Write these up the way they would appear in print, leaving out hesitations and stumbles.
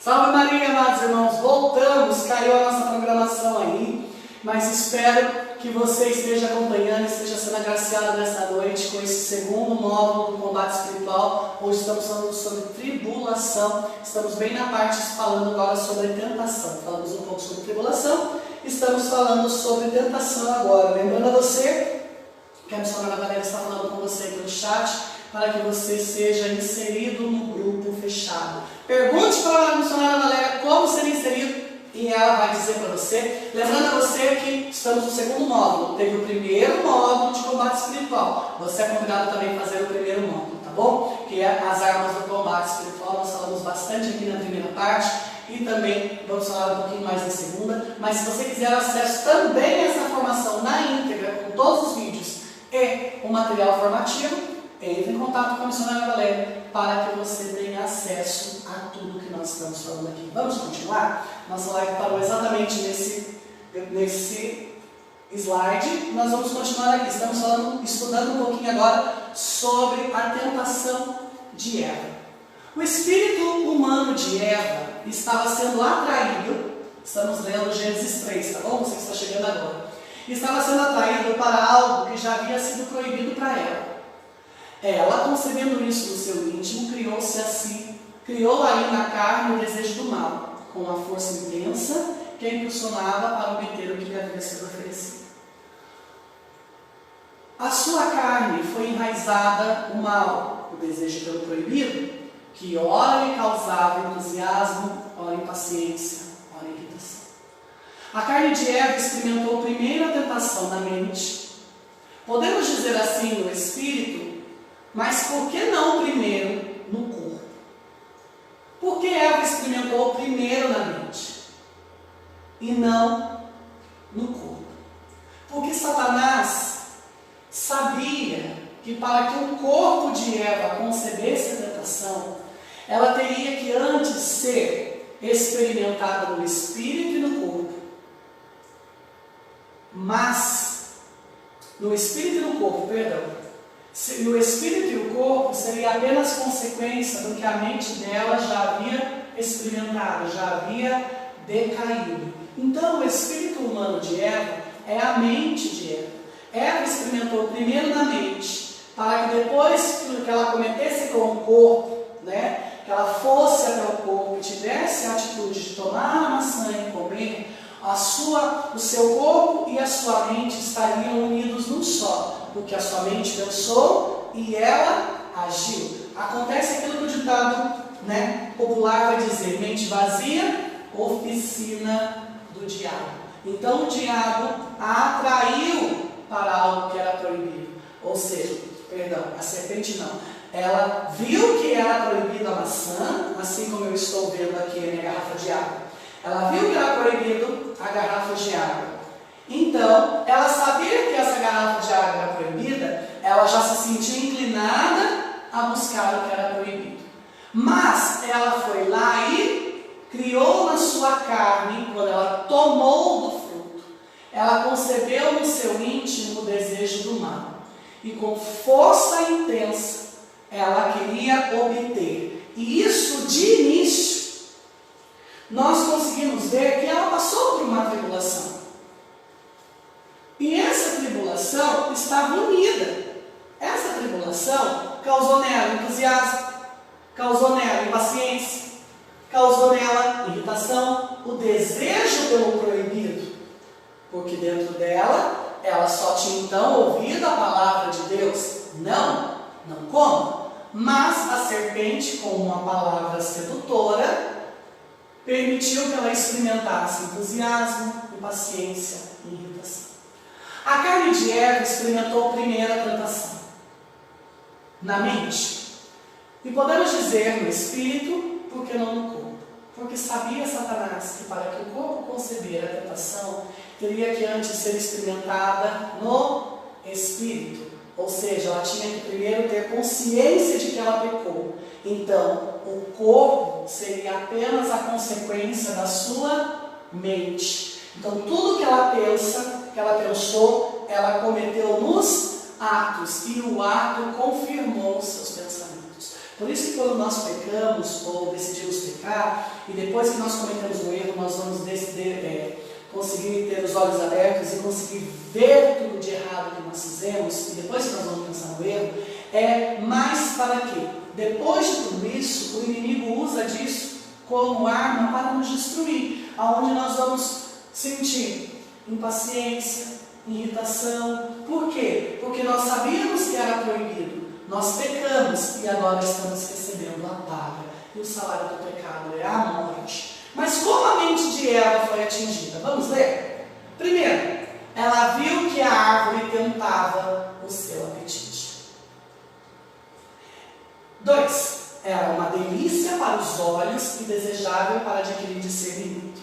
Salve Maria, amados irmãos, voltamos, caiu a nossa programação aí, mas espero que você esteja acompanhando, esteja sendo agraciado nessa noite com esse segundo módulo do combate espiritual. Hoje estamos falando sobre tribulação, estamos bem na parte falando agora sobre tentação. Falamos um pouco sobre tribulação, estamos falando sobre tentação agora. Lembrando a você que a missionária Valéria está falando com você aqui no chat, para que você seja inserido no grupo fechado. Pergunte para a missionária Valéria como ser inserido e ela vai dizer para você. Lembrando a você que estamos no segundo módulo. Teve o primeiro módulo de combate espiritual. Você é convidado também a fazer o primeiro módulo, tá bom? Que é as armas do combate espiritual. Nós falamos bastante aqui na primeira parte e também vamos falar um pouquinho mais na segunda. Mas se você quiser acesso também a essa formação na íntegra, com todos os vídeos e o material formativo, entre em contato com a missionária Valéria para que você tenha acesso a tudo que nós estamos falando aqui. Vamos continuar? Nossa live parou exatamente nesse slide. Nós vamos continuar aqui. Estamos estudando um pouquinho agora sobre a tentação de Eva. O espírito humano de Eva estava sendo atraído, estamos lendo Gênesis 3, tá bom? Você que está chegando agora. Estava sendo atraído para algo que já havia sido proibido para ela. Ela, concebendo isso no seu íntimo, criou-se assim, criou aí na carne o desejo do mal, com uma força intensa que a impulsionava para obter o que lhe havia sido oferecido. A sua carne foi enraizada o mal, o desejo pelo proibido, que ora lhe causava entusiasmo, ora impaciência, ora irritação. A carne de Eva experimentou primeiro a tentação na mente, podemos dizer assim no espírito, mas por que não primeiro no corpo? Por que Eva experimentou primeiro na mente e não no corpo? Porque Satanás sabia que para que o corpo de Eva concebesse a tentação, ela teria que antes ser experimentada no espírito e no corpo. Mas, no espírito e no corpo, perdão. O espírito e o corpo seria apenas consequência do que a mente dela já havia experimentado, já havia decaído. Então, o espírito humano de Eva é a mente de Eva. Eva experimentou primeiro na mente, para que depois que ela cometesse com o corpo, que ela fosse até o corpo e tivesse a atitude de tomar a maçã e comer, o seu corpo e a sua mente estariam unidos num só. Porque a sua mente pensou e ela agiu. Acontece aquilo que o ditado popular vai dizer: mente vazia, oficina do diabo. Então o diabo a atraiu para algo que era proibido. Ou seja, a serpente não. Ela viu que era proibido a maçã, assim como eu estou vendo aqui a minha garrafa de água. Ela viu que era proibido a garrafa de água. Então, ela sabia que essa garrafa de água era proibida, ela já se sentia inclinada a buscar o que era proibido. Mas ela foi lá e criou na sua carne, quando ela tomou do fruto, ela concebeu no seu íntimo o desejo do mal. E com força intensa, ela queria obter. E isso de início, nós conseguimos ver que ela passou por uma tribulação. E essa tribulação estava unida. Essa tribulação causou nela entusiasmo, causou nela impaciência, causou nela irritação, o desejo pelo proibido. Porque dentro dela, ela só tinha então ouvido a palavra de Deus. Não coma. Mas a serpente, com uma palavra sedutora, permitiu que ela experimentasse entusiasmo, impaciência e irritação. A carne de Eva experimentou primeiro a tentação na mente. E podemos dizer no espírito, por que não no corpo? Porque sabia Satanás que para que o corpo conceber a tentação, teria que antes ser experimentada no espírito. Ou seja, ela tinha que primeiro ter consciência de que ela pecou. Então, o corpo seria apenas a consequência da sua mente. Então, tudo que ela pensou, ela cometeu nos atos, e o ato confirmou os seus pensamentos. Por isso que quando nós pecamos, ou decidimos pecar, errar, e depois que nós cometemos um erro, nós vamos conseguir ter os olhos abertos e conseguir ver tudo de errado que nós fizemos, e depois que nós vamos pensar no erro, é mais para quê? Depois de tudo isso, o inimigo usa disso como arma para nos destruir, aonde nós vamos sentir impaciência, irritação. Por quê? Porque nós sabíamos que era proibido, nós pecamos e agora estamos recebendo a paga. E o salário do pecado é a morte. Mas como a mente de Eva foi atingida? Vamos ler? Primeiro, ela viu que a árvore tentava o seu apetite. 2. Era uma delícia para os olhos e desejável para adquirir discernimento.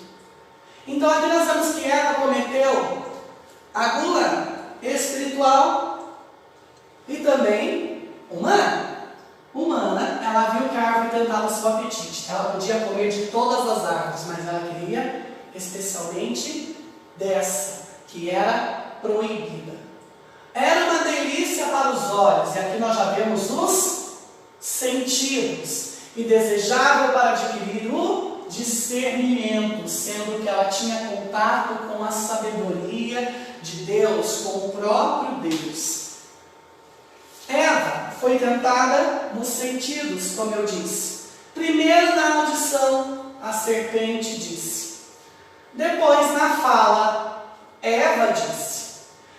Então aqui nós vemos que Eva cometeu a gula espiritual e também humana. Ela viu que a árvore tentava o seu apetite. Ela podia comer de todas as árvores, mas ela queria especialmente dessa, que era proibida. Era uma delícia para os olhos, e aqui nós já vemos os sentidos, e desejável para adquirir o discernimento, sendo que ela tinha contato com a sabedoria de Deus, com o próprio Deus. Eva foi tentada nos sentidos, como eu disse. Primeiro na audição, a serpente disse. Depois na fala, Eva disse.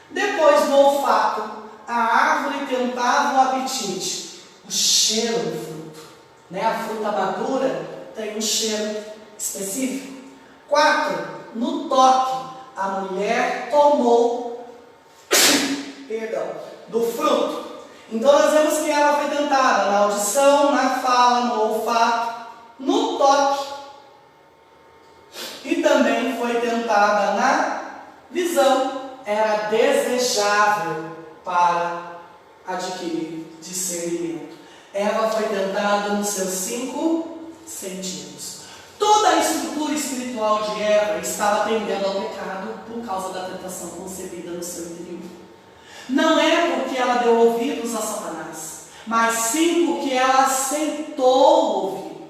Depois no olfato, a árvore tentava o apetite. O cheiro do fruto. A fruta madura tem um cheiro específico. 4. No toque, a mulher tomou do fruto. Então nós vemos que ela foi tentada na audição, na fala, no olfato, no toque. E também foi tentada na visão. Era desejável para adquirir discernimento. Eva foi tentada nos seus 5 sentidos. Toda a estrutura espiritual de Eva estava tendendo ao pecado por causa da tentação concebida no seu interior. Não é porque ela deu ouvidos a Satanás, mas sim porque ela aceitou ouvir.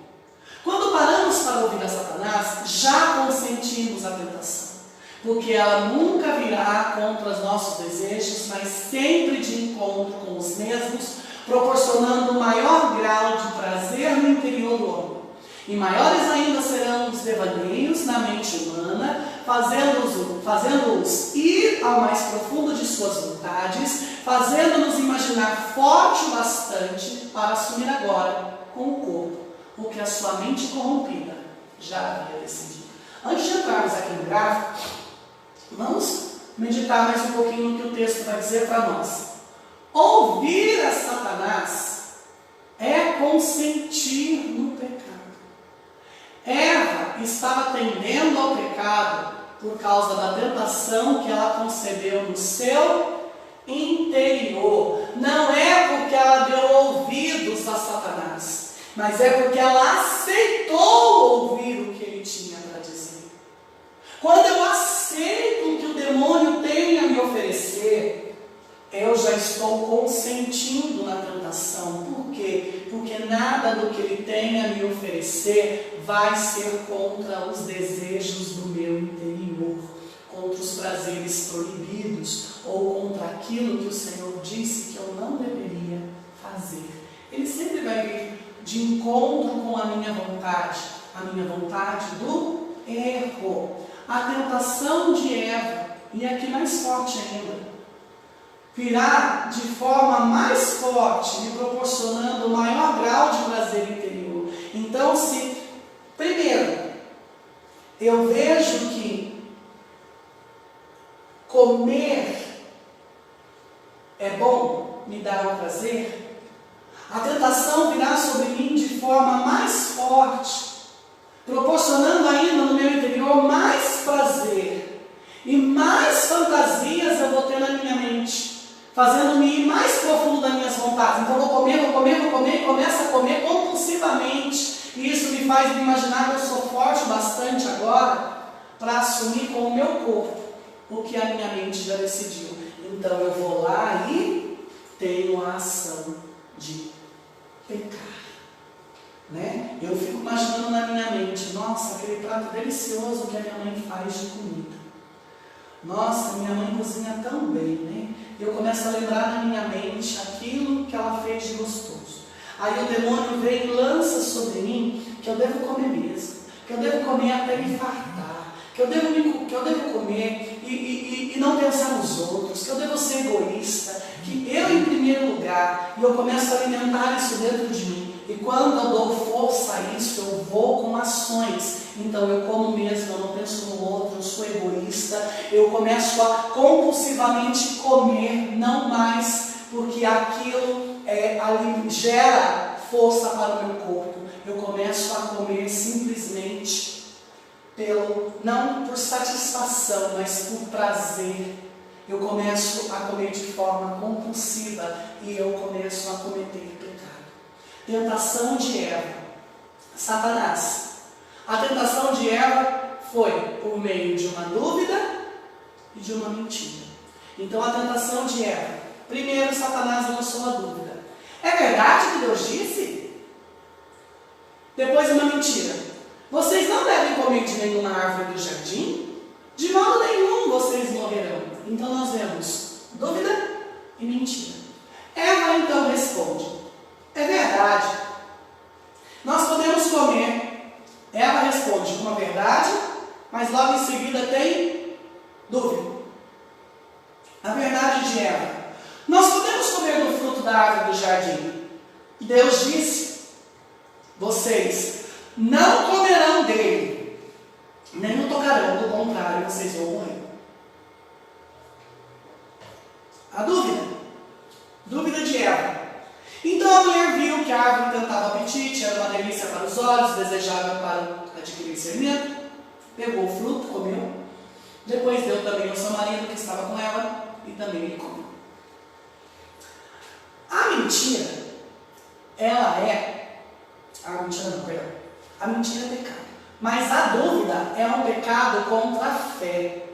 Quando paramos para ouvir a Satanás, já consentimos a tentação. Porque ela nunca virá contra os nossos desejos, mas sempre de encontro com os mesmos, proporcionando um maior grau de prazer no interior do homem. E maiores ainda serão os devaneios na mente humana, fazendo-os ir ao mais profundo de suas vontades, fazendo-nos imaginar forte o bastante para assumir agora, com o corpo, o que a sua mente corrompida já havia decidido. Antes de entrarmos aqui no gráfico, vamos meditar mais um pouquinho no que o texto vai dizer para nós. Ouvir a Satanás é consentir no pecado. Eva estava tendendo ao pecado por causa da tentação que ela concebeu no seu interior. Não é porque ela deu ouvidos a Satanás, mas é porque ela aceitou ouvir o que ele tinha para dizer. Quando eu aceito o que o demônio tem a me oferecer, eu já estou consentindo na tentação. Por quê? Porque nada do que ele tem a me oferecer vai ser contra os desejos do meu interior, contra os prazeres proibidos, ou contra aquilo que o Senhor disse que eu não deveria fazer. Ele sempre vai vir de encontro com a minha vontade do erro. A tentação de Eva, e aqui mais forte ainda, virá de forma mais forte, me proporcionando o maior grau de prazer interior. Então, se primeiro eu vejo que comer é bom, me dá um prazer, a tentação virá sobre mim de forma mais forte, proporcionando ainda no meu interior mais prazer e mais fantasias eu vou ter na minha mente, fazendo-me ir mais profundo das minhas vontades. Então vou comer, e começo a comer compulsivamente. E isso me faz me imaginar que eu sou forte bastante agora para assumir com o meu corpo o que a minha mente já decidiu. Então eu vou lá e tenho a ação de pecar. né? Eu fico imaginando na minha mente, nossa, aquele prato delicioso que a minha mãe faz de comida. Nossa, minha mãe cozinha tão bem, né? Eu começo a lembrar na minha mente aquilo que ela fez de gostoso. Aí o demônio vem e lança sobre mim que eu devo comer mesmo, que eu devo comer até me fartar, que eu devo comer e não pensar nos outros, que eu devo ser egoísta, que eu em primeiro lugar, e eu começo a alimentar isso dentro de mim. E quando eu dou força a isso, eu vou com ações. Então eu como mesmo, eu não penso no outro, eu sou egoísta, eu começo a compulsivamente comer, não mais porque aquilo gera força para o meu corpo. Eu começo a comer simplesmente não por satisfação, mas por prazer. Eu começo a comer de forma compulsiva e eu começo a cometer pecado. Tentação de Eva, Satanás. A tentação de Eva foi por meio de uma dúvida e de uma mentira. Então a tentação de Eva, primeiro Satanás lançou a dúvida. É verdade que Deus disse? Depois uma mentira. Vocês não devem comer de nenhuma árvore do jardim? De modo nenhum vocês morrerão. Então nós vemos dúvida e mentira. Eva então responde. É verdade. Nós podemos comer. Eva responde com uma verdade, mas logo em seguida tem dúvida. A verdade de Eva. Nós podemos comer do fruto da árvore do jardim. Deus disse, vocês não comerão dele, nem o tocarão, do contrário, vocês vão morrer. A dúvida. Dúvida de Eva. Então a mulher viu que a árvore encantava o apetite, era uma delícia para os olhos, desejável para adquirir discernimento. Pegou o fruto, comeu. Depois deu também ao seu marido que estava com ela e também ele comeu. A mentira, ela é... A mentira não, perdão. A mentira é pecado. Mas a dúvida é um pecado contra a fé.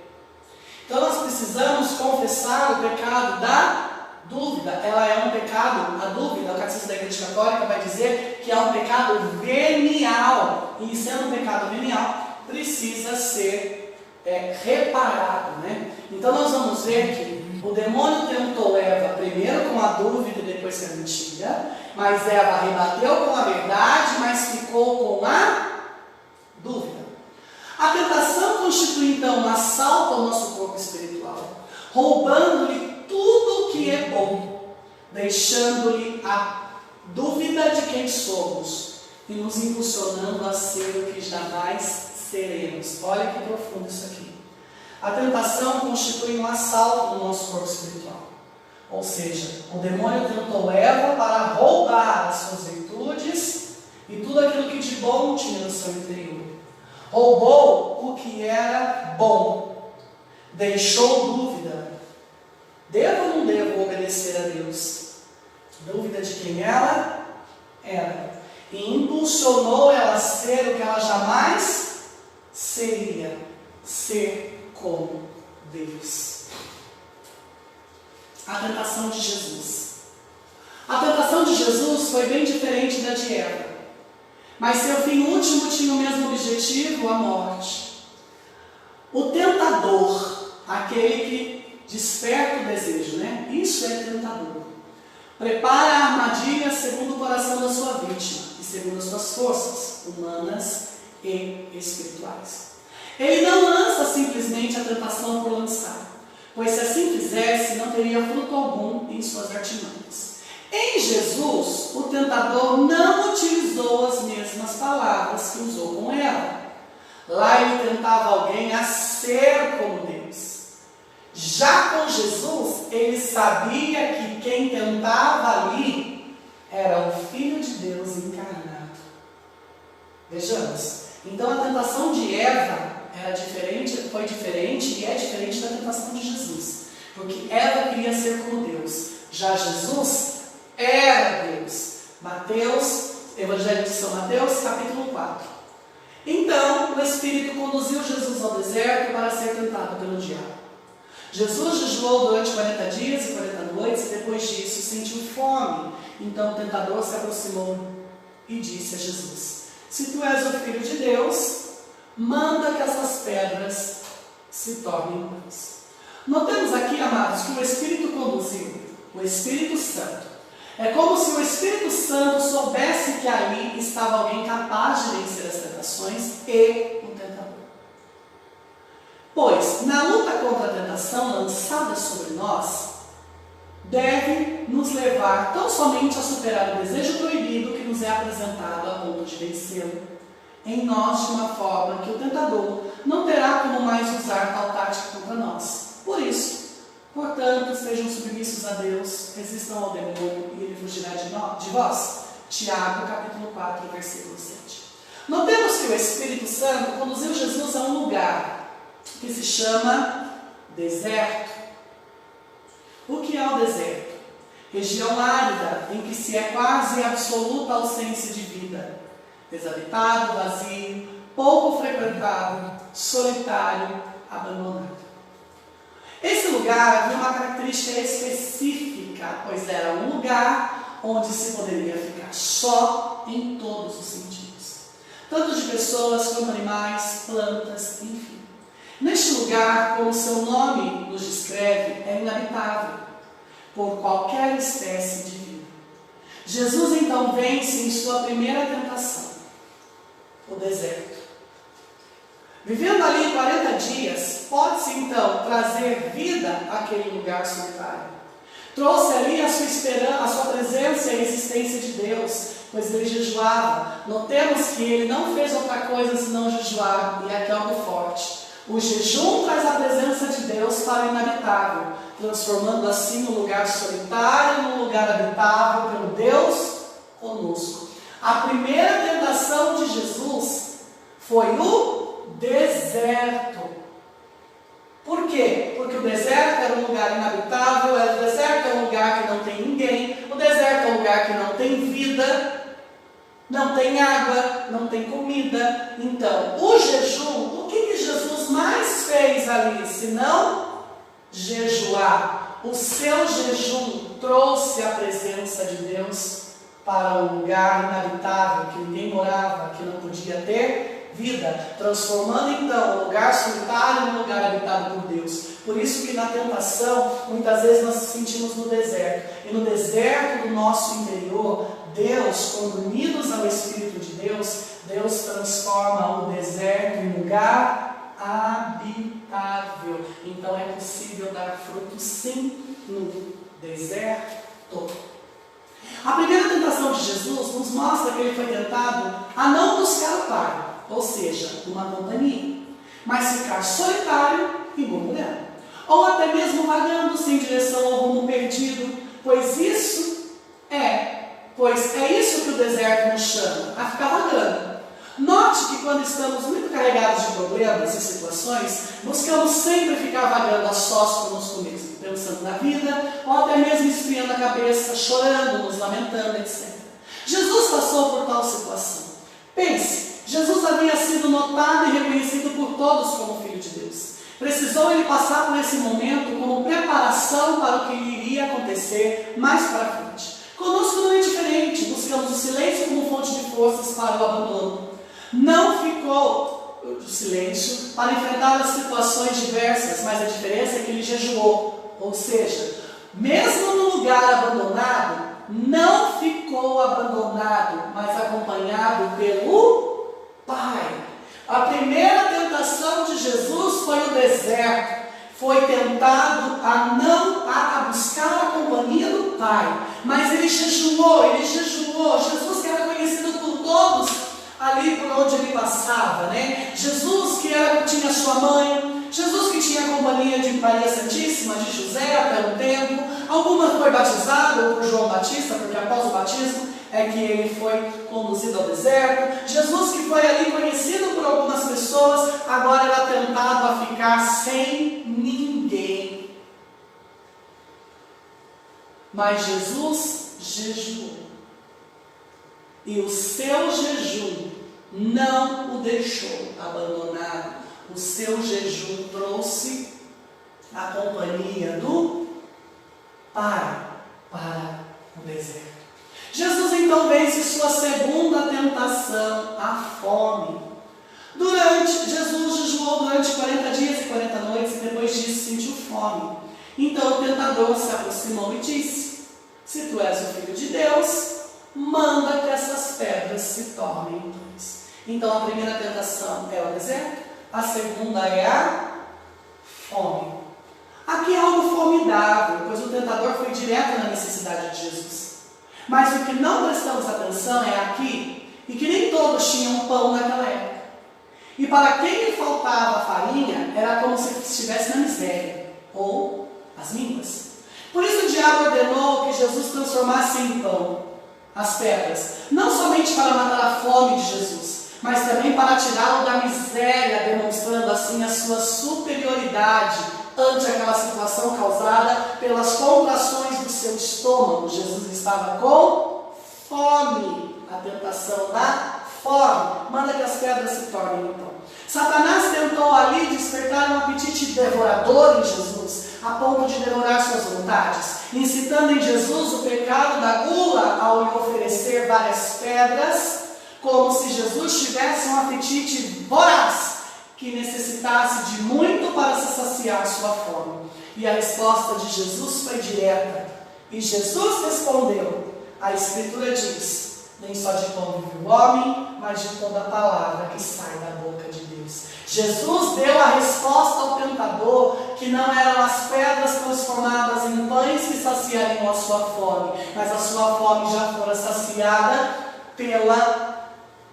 Então nós precisamos confessar o pecado da dúvida. Ela é um pecado, a dúvida, o Catecismo da Igreja Católica vai dizer que é um pecado venial. E sendo um pecado venial, precisa ser reparado, né? Então nós vamos ver que o demônio tentou Eva primeiro com a dúvida e depois com a mentira, mas Eva rebateu com a verdade, mas ficou com a dúvida. A tentação constitui então um assalto ao nosso corpo espiritual, roubando-lhe tudo o que é bom, deixando-lhe a dúvida de quem somos e nos impulsionando a ser o que jamais seremos. Olha que profundo isso aqui. A tentação constitui um assalto no nosso corpo espiritual. Ou seja, o demônio tentou Eva para roubar as suas virtudes e tudo aquilo que de bom tinha no seu interior. Roubou o que era bom. Deixou dúvida. Devo ou não devo obedecer a Deus? Dúvida de quem ela era. E impulsionou ela a ser o que ela jamais seria. Ser como Deus. A tentação de Jesus. A tentação de Jesus foi bem diferente da de Eva. Mas seu fim último tinha o mesmo objetivo, a morte. O tentador, aquele que desperta o desejo, né? Isso é tentador. Prepara a armadilha segundo o coração da sua vítima e segundo as suas forças humanas e espirituais. Ele não lança simplesmente a tentação por lançar, pois se assim fizesse, não teria fruto algum em suas artimanhas. Em Jesus, o tentador não utilizou as mesmas palavras que usou com ela. Lá ele tentava alguém a ser como Deus. Já com Jesus, ele sabia que quem tentava ali era o Filho de Deus encarnado. Vejamos. Então a tentação de Eva foi diferente e é diferente da tentação de Jesus. Porque Eva queria ser como Deus. Já Jesus era Deus. Evangelho de São Mateus, capítulo 4. Então, o Espírito conduziu Jesus ao deserto para ser tentado pelo diabo. Jesus jejuou durante 40 dias e 40 noites, e depois disso sentiu fome. Então o tentador se aproximou e disse a Jesus: se tu és o Filho de Deus, manda que essas pedras se tornem pães. Notemos aqui, amados, que o Espírito conduziu, o Espírito Santo. É como se o Espírito Santo soubesse que ali estava alguém capaz de vencer as tentações e o tentador. Pois, na luta contra a tentação lançada sobre nós, deve nos levar tão somente a superar o desejo proibido que nos é apresentado a ponto de vencê-lo em nós de uma forma que o tentador não terá como mais usar tal tática contra nós. Por isso, portanto, sejam submissos a Deus, resistam ao demônio e ele fugirá de vós. Tiago, capítulo 4, versículo 7. Notemos que o Espírito Santo conduziu Jesus a um lugar que se chama deserto. O que é o deserto? Região árida, em que se é quase absoluta ausência de vida. Desabitado, vazio, pouco frequentado, solitário, abandonado. Esse lugar havia uma característica específica, pois era um lugar onde se poderia ficar só em todos os sentidos. Tanto de pessoas quanto animais, plantas, enfim. Neste lugar, como seu nome nos descreve, é inabitável por qualquer espécie de vida. Jesus então vence em sua primeira tentação, o deserto. Vivendo ali 40 dias, pode-se então trazer vida àquele lugar solitário. Trouxe ali a sua esperança, a sua presença e a existência de Deus, pois ele jejuava. Notemos que ele não fez outra coisa senão jejuar, e aqui é algo forte. O jejum traz a presença de Deus para o inabitável, transformando assim o lugar solitário num lugar habitável pelo Deus conosco. A primeira tentação de Jesus foi o deserto. Por quê? Porque o deserto era um lugar inabitável, o deserto é um lugar que não tem ninguém, o deserto é um lugar que não tem vida, não tem água, não tem comida. Então, o jejum, o que Jesus mais fez ali, senão jejuar? O seu jejum trouxe a presença de Deus para um lugar inabitável, que ninguém morava, que não podia ter vida, transformando então o lugar solitário num lugar habitado por Deus. Por isso que na tentação, muitas vezes nós nos sentimos no deserto. E no deserto do nosso interior, Deus, quando unidos ao Espírito de Deus, Deus transforma o deserto em lugar habitável. Então é possível dar fruto sim no deserto. A primeira tentação de Jesus nos mostra que ele foi tentado a não buscar o Pai, ou seja, uma companhia, mas ficar solitário e murmurando, ou até mesmo vagando sem direção ao rumo perdido, pois é isso que o deserto nos chama, a ficar vagando. Note que quando estamos muito carregados de problemas e situações, buscamos sempre ficar vagando a sós conosco mesmo, pensando na vida, ou até mesmo esfriando a cabeça, chorando, nos lamentando, etc. Jesus passou por tal situação. Pense, Jesus havia sido notado e reconhecido por todos como Filho de Deus. Precisou ele passar por esse momento como preparação para o que iria acontecer mais para frente. Conosco não é diferente, buscamos o silêncio como fonte de forças para o abandono. Não ficou o silêncio para enfrentar as situações diversas, mas a diferença é que ele jejuou. Ou seja, mesmo no lugar abandonado, não ficou abandonado, mas acompanhado pelo Pai. A primeira tentação de Jesus foi o deserto. Foi tentado a buscar a companhia do Pai. Mas ele jejuou. Jesus que era conhecido por todos ali por onde ele passava, né? Jesus que tinha sua mãe, Jesus que tinha a companhia de Maria Santíssima, de José até um tempo. Algumas foi batizado por João Batista, porque após o batismo é que ele foi conduzido ao deserto. Jesus que foi ali conhecido por algumas pessoas, agora era tentado a ficar sem ninguém. Mas Jesus jejuou. E o seu jejum não o deixou abandonado. O seu jejum trouxe a companhia do Pai para o deserto. Jesus então vence sua segunda tentação, a fome. Jesus jejuou durante 40 dias e 40 noites e depois disso sentiu fome. Então o tentador se aproximou e disse: se tu és o Filho de Deus, manda que essas pedras se tornem pães. Então a primeira tentação é o deserto, a segunda é a fome. Aqui é algo formidável, pois o tentador foi direto na necessidade de Jesus. Mas o que não prestamos atenção é aqui, e que nem todos tinham pão naquela época. E para quem lhe faltava farinha, era como se estivesse na miséria, ou as línguas. Por isso o diabo ordenou que Jesus transformasse em pão as pedras, não somente para matar a fome de Jesus, mas também para tirá-lo da miséria, demonstrando assim a sua superioridade ante aquela situação causada pelas contrações do seu estômago. Jesus estava com fome, a tentação da fome. Manda que as pedras se tornem pão. Satanás tentou ali despertar um apetite devorador em Jesus, a ponto de devorar suas vontades, incitando em Jesus o pecado da gula ao lhe oferecer várias pedras, como se Jesus tivesse um apetite voraz, que necessitasse de muito para se saciar sua fome. E a resposta de Jesus foi direta. E Jesus respondeu: a Escritura diz, nem só de pão vive o homem, mas de toda a palavra que sai da boca de Deus. Jesus deu a resposta ao tentador, que não eram as pedras transformadas em pães que saciariam a sua fome, mas a sua fome já fora saciada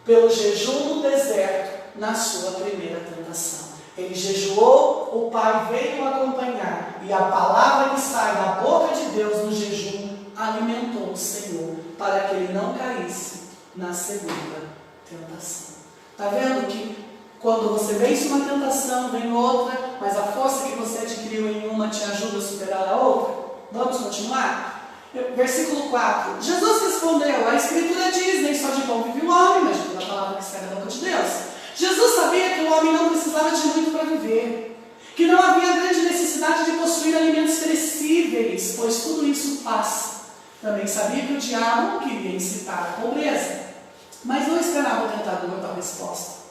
pelo jejum no deserto, na sua primeira tentação. Ele jejuou, o Pai veio acompanhar, e a palavra que sai da boca de Deus no jejum alimentou o Senhor, para que ele não caísse na segunda tentação. Está vendo que quando você vence uma tentação, vem outra, mas a força que você adquiriu em uma te ajuda a superar a outra? Vamos continuar? Versículo 4. Jesus respondeu: a Escritura diz, nem só de pão vive o homem, mas de toda a palavra que sai da boca de Deus. Jesus sabia que o homem não precisava de muito para viver, que não havia grande necessidade de possuir alimentos perecíveis, pois tudo isso passa. Também sabia que o diabo queria incitar a pobreza, mas não esperava o tentador tal resposta.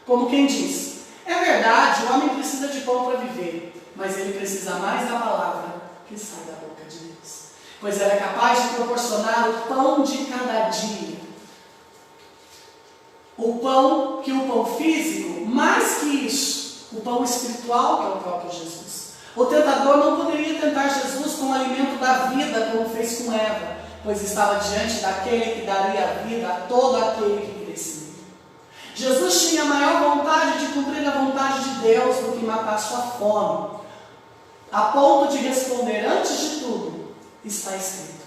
Como quem diz: é verdade, o homem precisa de pão para viver, mas ele precisa mais da palavra que sai da boca de Deus, pois ela é capaz de proporcionar o pão de cada dia. O pão físico, mais que isso, o pão espiritual, que é o próprio Jesus. O tentador não poderia tentar Jesus com o alimento da vida, como fez com Eva, pois estava diante daquele que daria a vida a todo aquele que crescia. Jesus tinha maior vontade de cumprir a vontade de Deus do que matar sua fome, a ponto de responder: antes de tudo, está escrito.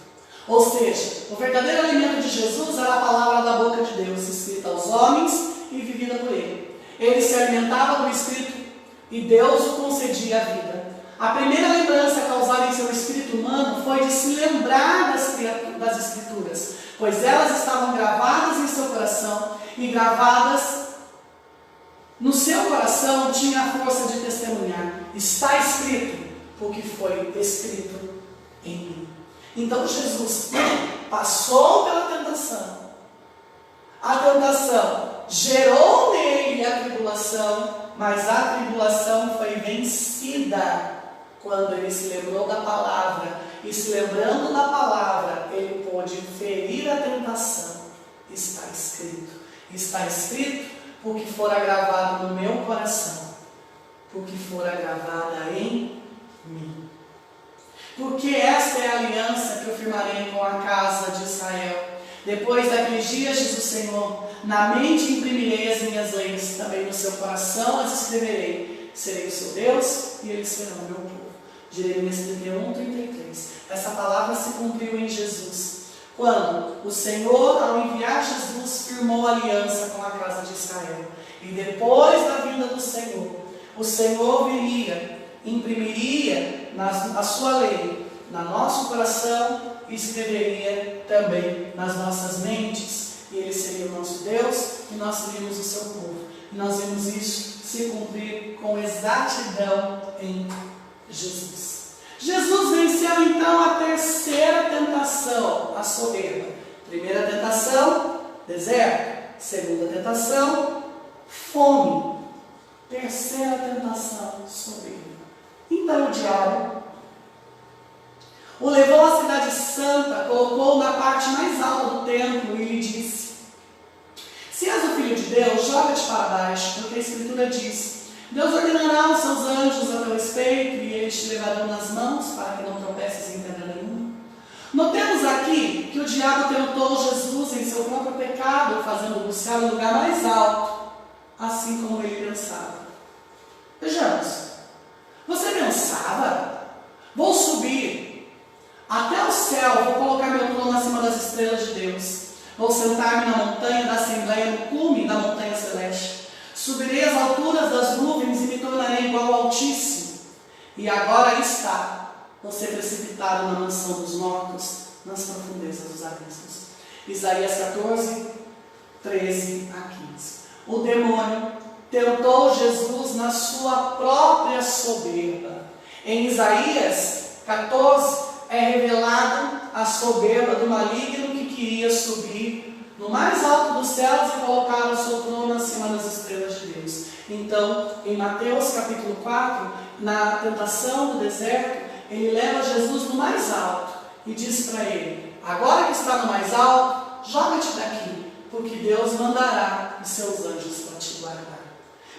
Ou seja, o verdadeiro alimento de Jesus era a palavra da boca de Deus, escrita aos homens e vivida por ele. Ele se alimentava do Espírito e Deus o concedia a vida. A primeira lembrança causada em seu espírito humano foi de se lembrar das Escrituras, pois elas estavam gravadas em seu coração, e gravadas no seu coração tinha a força de testemunhar: está escrito, porque foi escrito em mim. Então Jesus passou pela tentação. A tentação gerou nele a tribulação, mas a tribulação foi vencida quando ele se lembrou da palavra. E se lembrando da palavra, ele pôde ferir a tentação. Está escrito. Está escrito porque fora gravado no meu coração, porque fora gravada em mim. Porque esta é a aliança que eu firmarei com a casa de Israel. Depois daqueles dias, diz o Senhor, na mente imprimirei as minhas leis, também no seu coração as escreverei. Serei o seu Deus e eles serão o meu povo. Jeremias 31:33. Essa palavra se cumpriu em Jesus, quando o Senhor, ao enviar Jesus, firmou aliança com a casa de Israel. E depois da vinda do Senhor, o Senhor viria, imprimiria a sua lei no nosso coração e escreveria também nas nossas mentes. E ele seria o nosso Deus e nós seríamos o seu povo. E nós vemos isso se cumprir com exatidão em Jesus. Jesus venceu então a terceira tentação, a soberba. Primeira tentação, deserto. Segunda tentação, fome. Terceira tentação, soberba. Então o diabo o levou à cidade santa, colocou na parte mais alta do templo e lhe disse: se és o filho de Deus, joga-te para baixo, porque a Escritura diz: Deus ordenará aos seus anjos a teu respeito, e eles te levarão nas mãos, para que não tropeces em pedra nenhuma. Notemos aqui que o diabo tentou Jesus em seu próprio pecado, fazendo buscar o lugar mais alto, assim como ele pensava. Vejamos, você pensava: vou subir até o céu, vou colocar meu trono acima das estrelas de Deus, vou sentar-me na montanha da Assembleia, no cume da montanha celeste, subirei às alturas das nuvens e me tornarei igual ao Altíssimo. E agora está você precipitado na mansão dos mortos, nas profundezas dos abismos. Isaías 14, 13 a 15. O demônio tentou Jesus na sua própria soberba. Em Isaías 14 é revelada a soberba do maligno que queria subir no mais alto dos céus e colocar o seu trono acima das estrelas de Deus. Então, em Mateus capítulo 4, na tentação do deserto, ele leva Jesus no mais alto e diz para ele: agora que está no mais alto, joga-te daqui, porque Deus mandará os seus anjos para te guardar.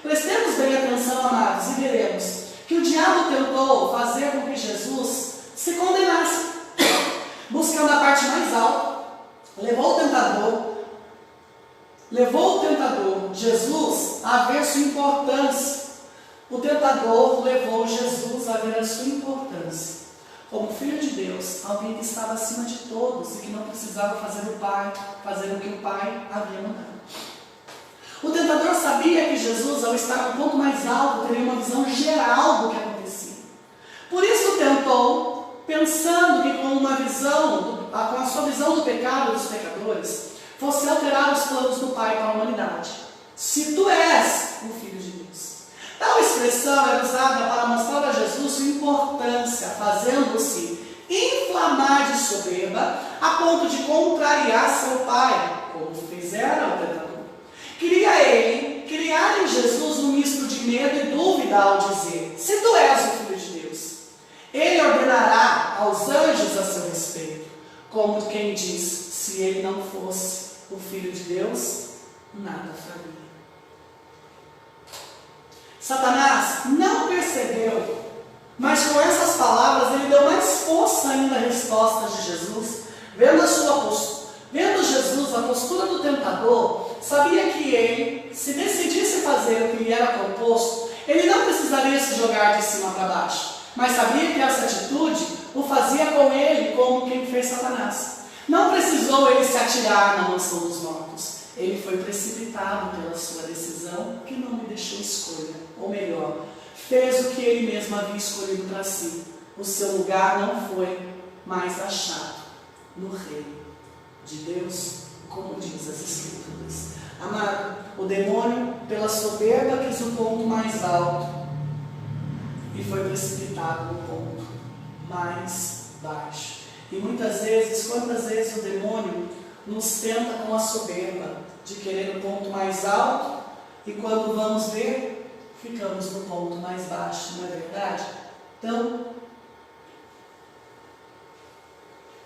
Prestemos bem atenção, amados, e veremos que o diabo tentou fazer com que Jesus se condenasse, buscando a parte mais alta. Levou o tentador Jesus a ver sua importância. O tentador levou Jesus a ver a sua importância como filho de Deus, alguém que estava acima de todos e que não precisava fazer o que o Pai havia mandado. O tentador sabia que Jesus, ao estar no ponto mais alto, teria uma visão geral do que acontecia. Por isso tentou, pensando que com a sua visão do pecado dos pecadores, fosse alterar os planos do Pai para a humanidade. Se tu és o Filho de Deus. Tal expressão era usada para mostrar a Jesus sua importância, fazendo-se inflamar de soberba, a ponto de contrariar seu Pai, como fizera o tentador. Queria ele criar em Jesus um misto de medo e dúvida ao dizer: se tu és o Filho de Deus, ele ordenará aos anjos a seu respeito, como quem diz: se ele não fosse o Filho de Deus, nada faria. Satanás não percebeu, mas com essas palavras ele deu mais força ainda à resposta de Jesus. Vendo Jesus a postura do tentador, sabia que ele, se decidisse fazer o que lhe era proposto, ele não precisaria se jogar de cima para baixo, mas sabia que essa atitude o fazia com ele como quem fez Satanás. Não precisou ele se atirar na mansão dos mortos. Ele foi precipitado pela sua decisão, que não lhe deixou escolha. Ou melhor, fez o que ele mesmo havia escolhido para si. O seu lugar não foi mais achado no reino de Deus, como diz as Escrituras. Amado, o demônio, pela soberba, quis o ponto mais alto e foi precipitado no ponto mais baixo. E muitas vezes, quantas vezes o demônio nos tenta com a soberba de querer o ponto mais alto, e quando vamos ver, ficamos no ponto mais baixo, não é verdade? Então,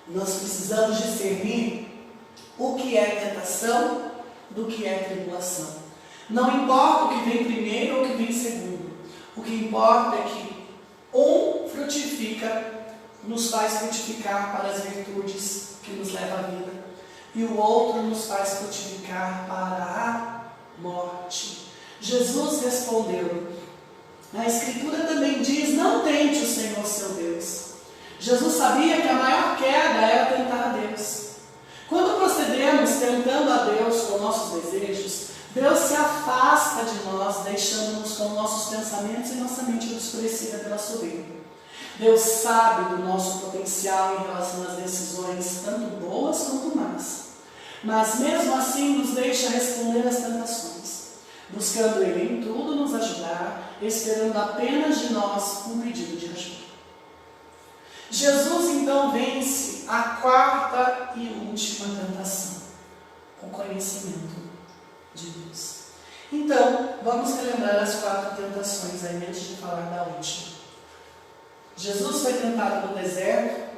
nós precisamos discernir o que é tentação do que é tribulação. Não importa o que vem primeiro ou o que vem segundo. O que importa é que um frutifica, nos faz frutificar para as virtudes que nos levam à vida, e o outro nos faz frutificar para a morte. Jesus respondeu. A Escritura também diz: não tente o Senhor seu Deus. Jesus sabia que a maior queda era tentar a Deus. Quando procedemos tentando a Deus com nossos desejos, Deus se afasta de nós, deixando-nos com nossos pensamentos e nossa mente obscurecida pela soberba. Deus sabe do nosso potencial em relação às decisões, tanto boas quanto más. Mas mesmo assim nos deixa responder às tentações, buscando Ele em tudo nos ajudar, esperando apenas de nós um pedido de ajuda. Jesus então vence a quarta e última tentação, o conhecimento de Deus. Então, vamos relembrar as 4 tentações aí antes de falar da última. Jesus foi tentado no deserto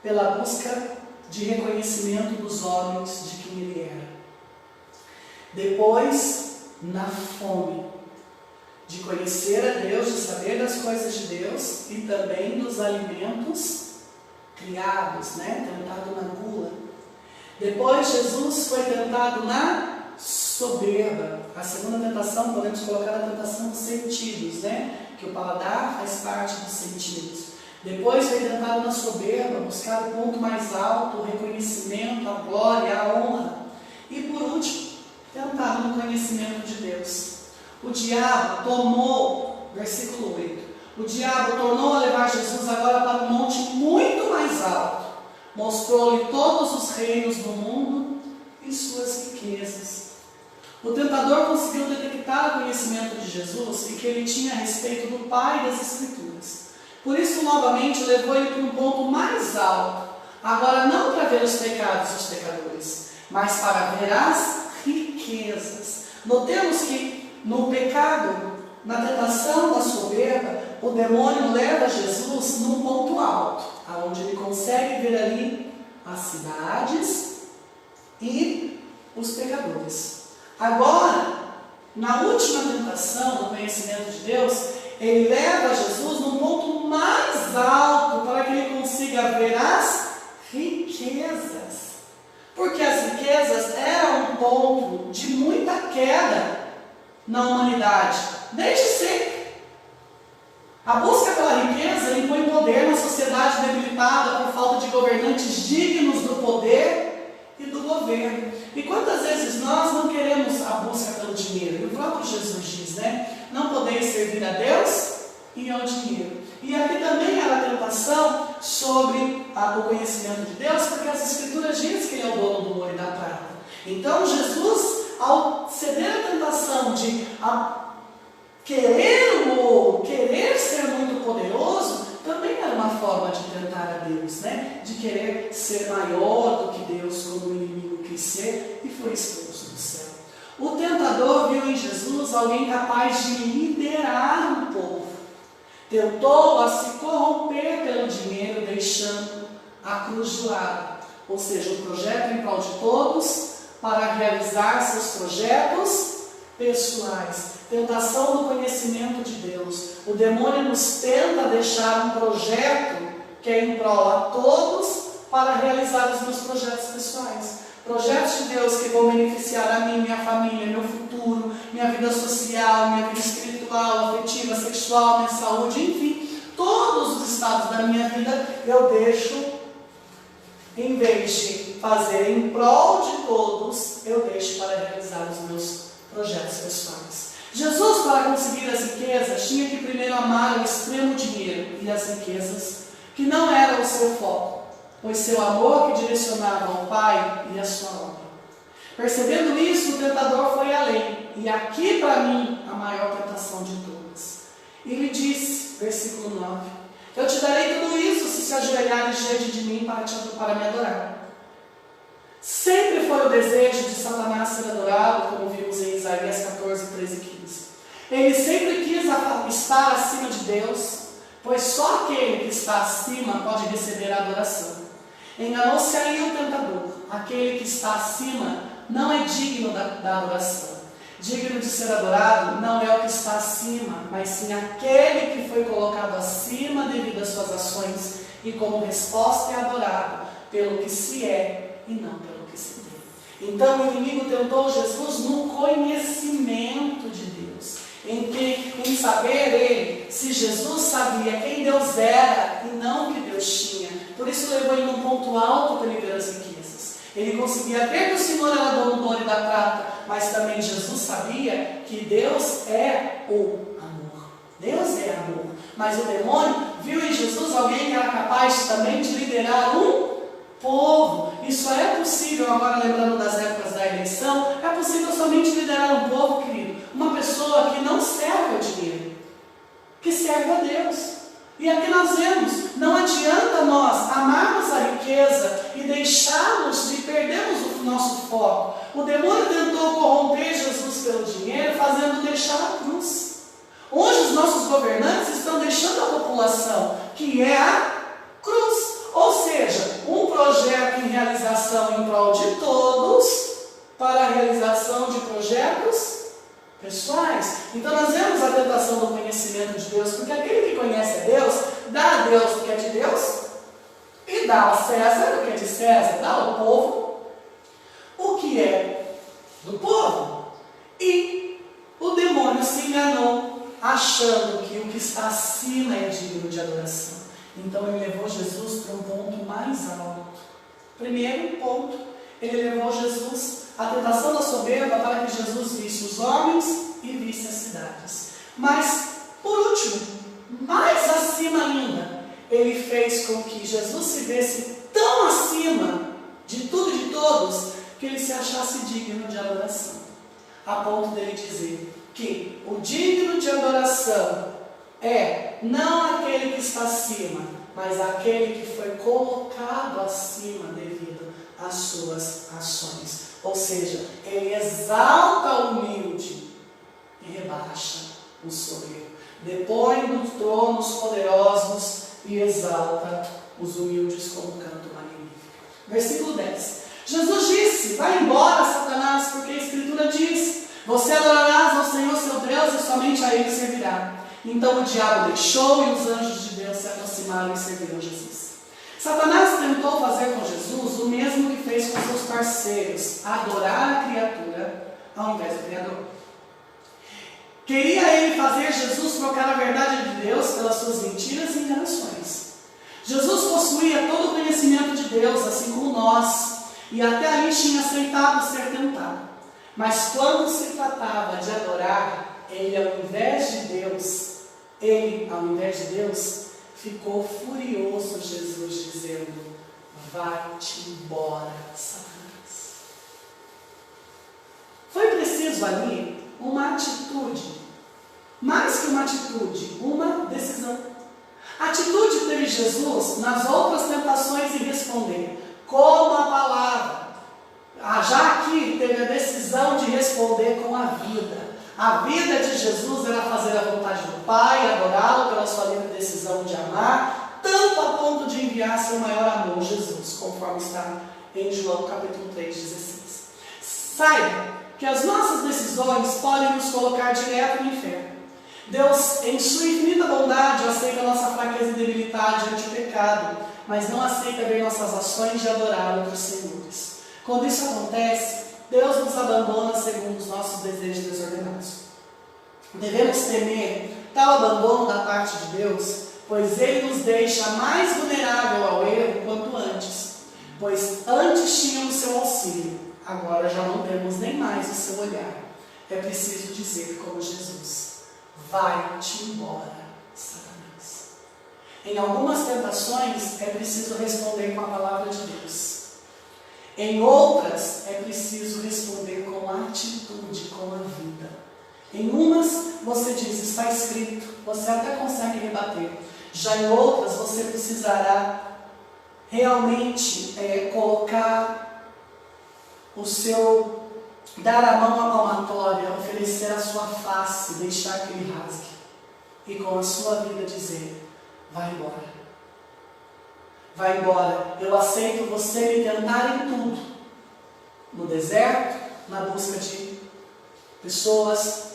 pela busca de reconhecimento dos homens de quem ele era. Depois, na fome de conhecer a Deus, de saber das coisas de Deus e também dos alimentos criados, tentado na gula. Depois, Jesus foi tentado na soberba. A segunda tentação, podemos colocar a tentação dos sentidos, que o paladar faz parte dos sentidos. Depois foi tentado na soberba, buscar o ponto mais alto, o reconhecimento, a glória, a honra. E por último, tentado no conhecimento de Deus. O diabo tomou, versículo 8, o diabo tornou a levar Jesus agora para um monte muito mais alto. Mostrou-lhe todos os reinos do mundo e suas riquezas. O tentador conseguiu detectar o conhecimento de Jesus e que ele tinha a respeito do Pai das Escrituras. Por isso, novamente, levou ele para um ponto mais alto. Agora, não para ver os pecados dos pecadores, mas para ver as riquezas. Notemos que no pecado, na tentação da soberba, o demônio leva Jesus num ponto alto, onde ele consegue ver ali as cidades e os pecadores. Agora, na última tentação do conhecimento de Deus, ele leva Jesus num ponto mais alto para que ele consiga ver as riquezas. Porque as riquezas eram um ponto de muita queda na humanidade, desde sempre. A busca pela riqueza impõe poder na sociedade debilitada por falta de governantes dignos do poder e do governo. E quantas vezes nós não queremos a busca pelo dinheiro? E o próprio Jesus diz, não podeis servir a Deus e ao dinheiro. E aqui também há a tentação sobre o conhecimento de Deus, porque as Escrituras dizem que ele é o dono do ouro e da prata. Então Jesus, ao ceder a tentação de querer o ouro, querer ser muito poderoso, também era uma forma de tentar a Deus, de querer ser maior do que Deus, como o inimigo quis ser, e foi expulso do céu. O tentador viu em Jesus alguém capaz de liderar o povo. Tentou a se corromper pelo dinheiro, deixando a cruz de lado, ou seja, um projeto em prol de todos, para realizar seus projetos pessoais. Tentação do conhecimento de Deus. O demônio nos tenta deixar um projeto que é em prol a todos para realizar os meus projetos pessoais. Projetos de Deus que vão beneficiar a mim, minha família, meu futuro, minha vida social, minha vida espiritual, afetiva, sexual, minha saúde, enfim, todos os estados da minha vida eu deixo, em vez de fazer em prol de todos, eu deixo para realizar os meus projetos pessoais. Jesus, para conseguir as riquezas, tinha que primeiro amar o extremo dinheiro e as riquezas, que não eram o seu foco, pois seu amor que direcionava ao Pai e a sua obra. Percebendo isso, o tentador foi além, e aqui para mim a maior tentação de todas. E lhe disse, versículo 9, eu te darei tudo isso se ajoelhares diante de mim para me adorar. Sempre foi o desejo de Satanás ser adorado, como vimos em Isaías 14, 13 e 15. Ele sempre quis estar acima de Deus, pois só aquele que está acima pode receber a adoração. Enganou-se aí o tentador. Aquele que está acima não é digno da adoração. Digno de ser adorado não é o que está acima, mas sim aquele que foi colocado acima devido às suas ações e como resposta é adorado pelo que se é e não pelo que se tem. Então o inimigo tentou Jesus no conhecimento de Deus, em saber ele se Jesus sabia quem Deus era e não o que Deus tinha. Por isso levou ele num ponto alto para ele ver as riquezas. Ele conseguia ver que o Senhor era dono do ouro e da prata, mas também Jesus sabia que Deus é o amor. Deus é amor. Mas o demônio viu em Jesus alguém que era capaz também de liderar um povo. Isso é possível, agora lembrando das épocas da eleição, é possível somente liderar um povo, querido. Uma pessoa que não serve ao dinheiro, que serve a Deus. E aqui nós vemos, não é adianta nós amarmos a riqueza e deixarmos de perdermos o nosso foco. O demônio tentou corromper Jesus pelo dinheiro, fazendo deixar a cruz. Hoje os nossos governantes estão deixando a população, que é a cruz. Ou seja, um projeto em realização em prol de todos, para a realização de projetos pessoais. Então nós vemos a tentação do conhecimento de Deus, porque aquele que conhece a Deus, dá a Deus o que é de Deus, e dá a César o que é de César, dá ao povo o que é do povo. E o demônio se enganou, achando que o que está acima é digno de adoração. Então ele levou Jesus para um ponto mais alto. Primeiro ponto, ele levou Jesus à tentação da soberba para que Jesus visse os homens e visse as cidades. Mas, por último, mais acima ainda, ele fez com que Jesus se visse tão acima de tudo e de todos, que ele se achasse digno de adoração. A ponto dele dizer que o digno de adoração é não aquele que está acima, mas aquele que foi colocado acima devido às suas ações. Ou seja, ele exalta o humilde e rebaixa o soberbo. Depõe dos tronos poderosos e exalta os humildes com um canto magnífico. Versículo 10. Jesus disse: vai embora, Satanás, porque a Escritura diz: você adorarás ao Senhor seu Deus e somente a Ele servirá. Então o diabo deixou e os anjos de Deus se aproximaram e serviram Jesus. Satanás tentou fazer com Jesus o mesmo que fez com seus parceiros: adorar a criatura ao invés do Criador. Queria ele fazer Jesus trocar a verdade de Deus pelas suas mentiras e enganações. Jesus possuía todo o conhecimento de Deus, assim como nós, e até ali tinha aceitado ser tentado. Mas quando se tratava de adorar, ele ao invés de Deus, ficou furioso Jesus, dizendo: vai-te embora, Satanás. Foi preciso ali uma atitude, mais que uma atitude, uma decisão. A atitude que teve Jesus nas outras tentações em responder, como a palavra. Já aqui teve a decisão de responder com a vida. A vida de Jesus era fazer a vontade do Pai, adorá-lo pela sua livre decisão de amar, tanto a ponto de enviar seu maior amor, Jesus, conforme está em João capítulo 3,16. Saiba que as nossas decisões podem nos colocar direto no inferno. Deus, em sua infinita bondade, aceita a nossa fraqueza e debilidade ante o pecado, mas não aceita ver nossas ações de adorar outros senhores. Quando isso acontece, Deus nos abandona segundo os nossos desejos desordenados. Devemos temer tal abandono da parte de Deus, pois Ele nos deixa mais vulnerável ao erro quanto antes. Pois antes tínhamos seu auxílio, agora já não temos nem mais o seu olhar. É preciso dizer como Jesus: vai-te embora, Satanás. Em algumas tentações é preciso responder com a palavra de Deus. Em outras, é preciso responder com atitude, com a vida. Em umas, você diz: está escrito, você até consegue rebater. Já em outras, você precisará realmente colocar dar a mão à palmatória, oferecer a sua face, deixar que ele rasgue. E com a sua vida dizer: vai embora. Vai embora, eu aceito você me tentar em tudo. No deserto, na busca de pessoas,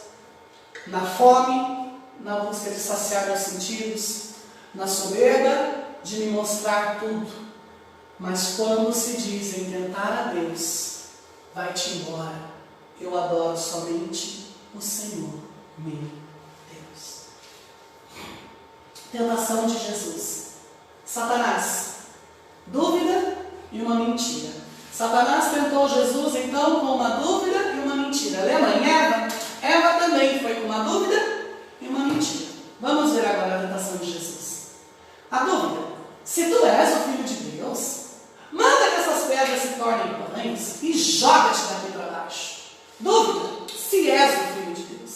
na fome, na busca de saciar meus sentidos, na soberba de me mostrar tudo. Mas quando se diz em tentar a Deus, vai-te embora, eu adoro somente o Senhor, meu Deus. Tentação de Jesus. Satanás, dúvida e uma mentira. Satanás tentou Jesus então com uma dúvida e uma mentira. Lembra em Eva? Eva também foi com uma dúvida e uma mentira. Vamos ver agora a tentação de Jesus. A dúvida: se tu és o Filho de Deus, manda que essas pedras se tornem pães e joga-te daqui para baixo. Dúvida: se és o Filho de Deus.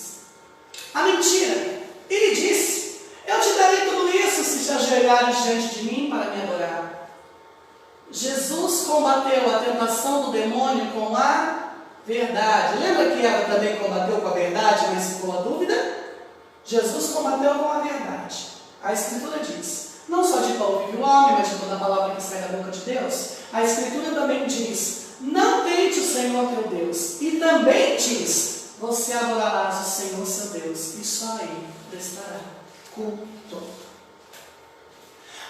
A mentira: ele disse: eu te darei tudo isso se te ajoelhares diante de mim tentação do demônio com a verdade. Lembra que Eva também combateu com a verdade, mas ficou a dúvida? Jesus combateu com a verdade. A Escritura diz, não só de pão vive o homem, mas de toda a palavra que sai da boca de Deus. A Escritura também diz, não tente o Senhor teu Deus. E também diz, você adorarás o Senhor seu Deus, e só a Ele prestará culto.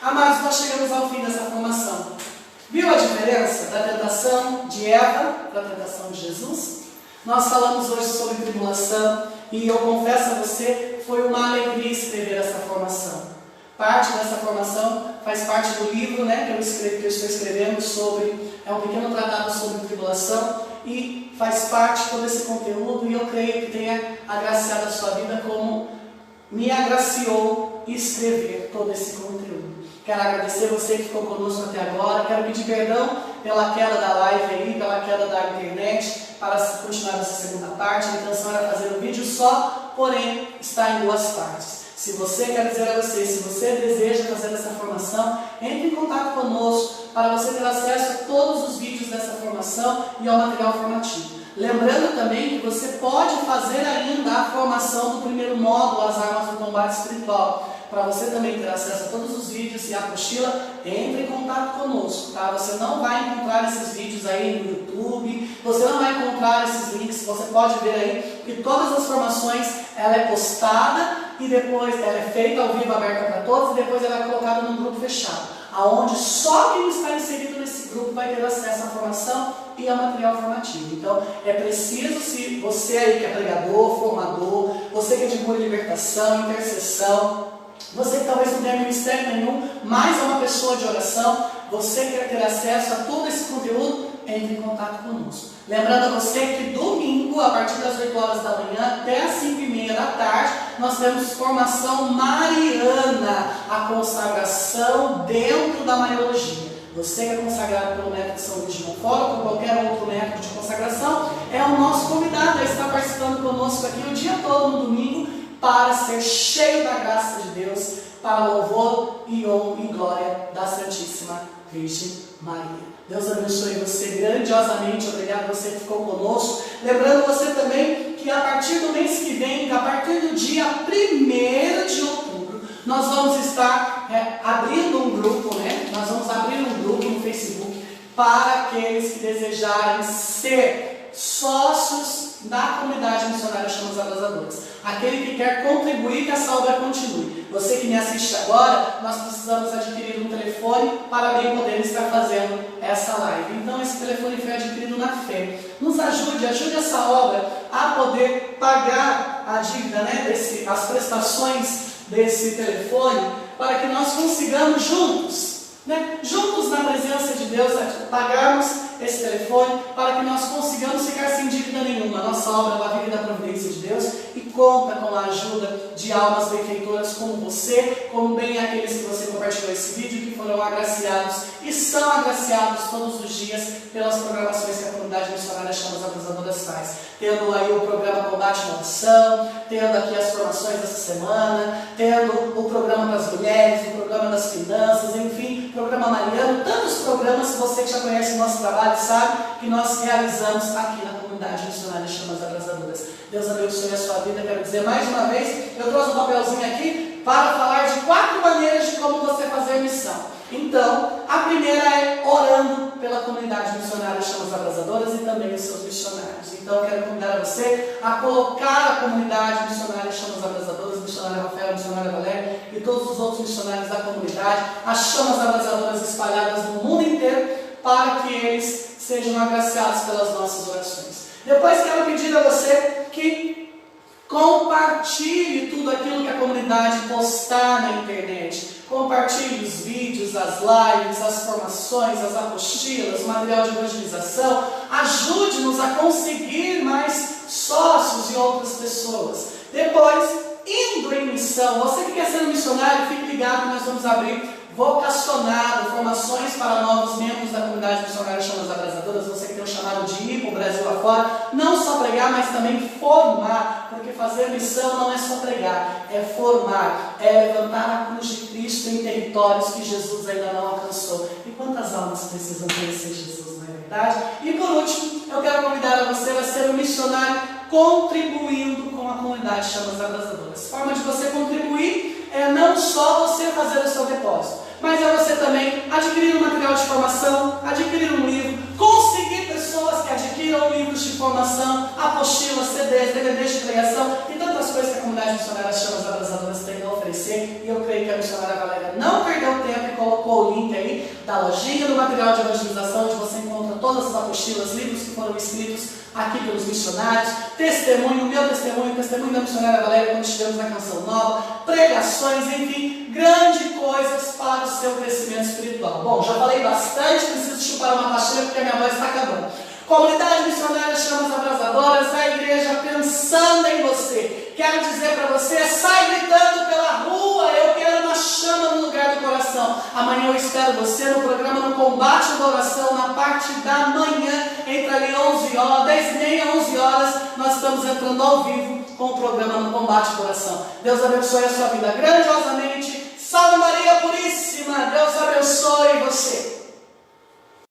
Amados, nós chegamos ao fim dessa formação. Viu a diferença da tentação de Eva para a tentação de Jesus? Nós falamos hoje sobre tribulação e eu confesso a você, foi uma alegria escrever essa formação. Parte dessa formação faz parte do livro, né, que eu estou escrevendo sobre, é um pequeno tratado sobre tribulação e faz parte de todo esse conteúdo e eu creio que tenha agraciado a sua vida como me agraciou escrever todo esse conteúdo. Quero agradecer você que ficou conosco até agora. Quero pedir perdão pela queda da live aí, pela queda da internet, para continuar essa segunda parte. A intenção era fazer um vídeo só, porém está em duas partes. Se você, quero dizer a você, se você deseja fazer essa formação, entre em contato conosco para você ter acesso a todos os vídeos dessa formação e ao material formativo. Lembrando também que você pode fazer ainda a formação do primeiro módulo, as armas do combate espiritual. Para você também ter acesso a todos os vídeos e a apostila, entre em contato conosco, tá? Você não vai encontrar esses vídeos aí no YouTube, você não vai encontrar esses links, você pode ver aí que todas as formações, ela é postada e depois ela é feita ao vivo, aberta para todos, e depois ela é colocada num grupo fechado, aonde só quem está inserido nesse grupo vai ter acesso à formação e ao material formativo. Então, é preciso, se você aí que é pregador, formador, você que é de cura e libertação, intercessão, você que talvez não tenha ministério nenhum, mas é uma pessoa de oração, você quer ter acesso a todo esse conteúdo, entre em contato conosco. Lembrando a você que domingo, a partir das 8 horas da manhã até as 5h30 da tarde, nós temos formação mariana, a consagração dentro da Mariologia. Você que é consagrado pelo método de São Luís de Montfort ou por qualquer outro método de consagração, é o nosso convidado a estar participando conosco aqui o dia todo no domingo, para ser cheio da graça de Deus, para louvor e honra e glória da Santíssima Virgem Maria. Deus abençoe você grandiosamente, obrigado a você que ficou conosco. Lembrando você também que a partir do mês que vem, a partir do dia 1º de outubro, nós vamos estar abrindo um grupo, né? Nós vamos abrir um grupo no Facebook para aqueles que desejarem ser sócios da comunidade missionária Chamas Abrasadoras. Aquele que quer contribuir que essa obra continue. Você que me assiste agora, nós precisamos adquirir um telefone para bem poder estar fazendo essa live. Então esse telefone foi adquirido na fé. Nos ajude essa obra a poder pagar a dívida, né, as prestações desse telefone, para que nós consigamos juntos na presença de Deus, pagarmos esse telefone, para que nós consigamos ficar sem dívida nenhuma. A nossa obra ela vive da providência de Deus e conta com a ajuda de almas benfeitoras como você, como bem aqueles que você compartilhou esse vídeo, que foram agraciados e são agraciados todos os dias pelas programações que a comunidade missionária Chamas Abrasadoras faz. Tendo aí o programa Combate e Maldição, tendo aqui as formações dessa semana, tendo o programa das mulheres, o programa das finanças, enfim, programa mariano, tantos programas que você que já conhece o nosso trabalho sabe que nós realizamos aqui na comunidade missionária Chamas Abrasadoras. Deus abençoe a sua vida. Quero dizer mais uma vez, eu trouxe um papelzinho aqui para falar de 4 maneiras de como você fazer missão. Então, a primeira é orando pela comunidade missionária Chamas Abrasadoras e também os seus missionários. Então, eu quero convidar você a colocar a comunidade missionária Chamas Abrasadoras, missionária Rafael, missionária Valéria e todos os outros missionários da comunidade, as Chamas Abrasadoras espalhadas no mundo inteiro, para que eles sejam agraciados pelas nossas orações. Depois, quero pedir a você que compartilhe tudo aquilo que a comunidade postar na internet. Compartilhe os vídeos, as lives, as formações, as apostilas, o material de evangelização. Ajude-nos a conseguir mais sócios e outras pessoas. Depois, indo em missão, você que quer ser um missionário, fique ligado que nós vamos abrir vocacionado, formações para novos membros da comunidade missionária Chamas Abrasadoras, você que tem o chamado de ir para o Brasil afora, não só pregar, mas também formar, porque fazer missão não é só pregar, é formar, é levantar a cruz de Cristo em territórios que Jesus ainda não alcançou. E quantas almas precisam conhecer Jesus, não é verdade? E por último, eu quero convidar a você a ser um missionário contribuindo com a comunidade Chamas Abrasadoras. Forma de você contribuir é não só você fazer o seu depósito, mas é você também adquirir um material de formação, adquirir um livro, conseguir pessoas que adquiram livros de formação, apostilas, CDs, DVDs de pregação e tantas coisas que a comunidade missionária Chamas Abrasadoras tem a oferecer. E eu creio que a missionária Valéria não perdeu tempo e colocou o link aí da lojinha do material de evangelização, onde você encontra todas as apostilas, livros que foram escritos aqui pelos missionários, testemunho, meu testemunho, testemunho da missionária Valéria quando estivemos na Canção Nova, pregações, enfim, grandes coisas para o seu crescimento espiritual. Bom, já falei bastante, preciso chupar uma pastilha porque a minha voz está acabando. Comunidade missionária Chamas Abrasadoras, a igreja pensando em você. Quero dizer para você, sai gritando pela rua, eu quero uma chama no lugar do coração. Amanhã eu espero você no programa No Combate da Oração, na parte da manhã, entre ali 11 horas, 10h30, 11 horas, nós estamos entrando ao vivo com o programa No Combate da Oração. Deus abençoe a sua vida grandiosamente. Salve Maria Puríssima, Deus abençoe você.